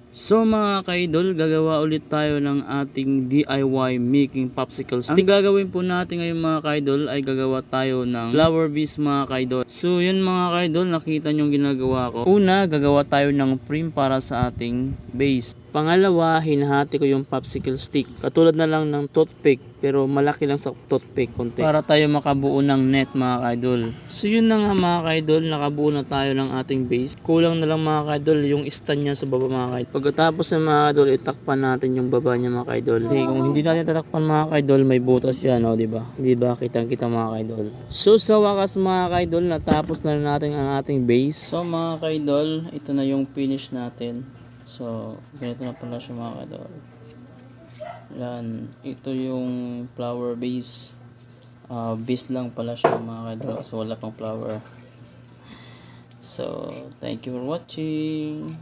So mga kaidol, gagawa ulit tayo ng ating DIY making popsicle stick. Ang gagawin po natin ngayon mga kaidol ay gagawa tayo ng flower base mga kaidol. So yun mga kaidol, nakita nyo yung ginagawa ko. Una, gagawa tayo ng frame para sa ating base. Pangalawa, hinahati ko yung popsicle stick. Katulad na lang ng toothpick, pero malaki lang sa toothpick konti. Para tayo makabuo ng net mga kaidol. So yun na nga mga kaidol, nakabuo na tayo ng ating base. Kulang na lang mga kaidol yung stand niya sa baba mga kaidol. Pagkatapos na mga kaidol, itakpan natin yung baba niya mga kaidol. Kasi kung hindi natin tatakpan mga kaidol, may butas yan, no, diba? Diba? Kitang-kita mga kaidol. So sa wakas mga kaidol, natapos na natin ang ating base. So mga kaidol, ito na yung finish natin. So, ganito na pala siya mga kaidol. Yan. Ito yung flower base. Base lang pala siya mga kaidol kasi wala pang flower. So, thank you for watching.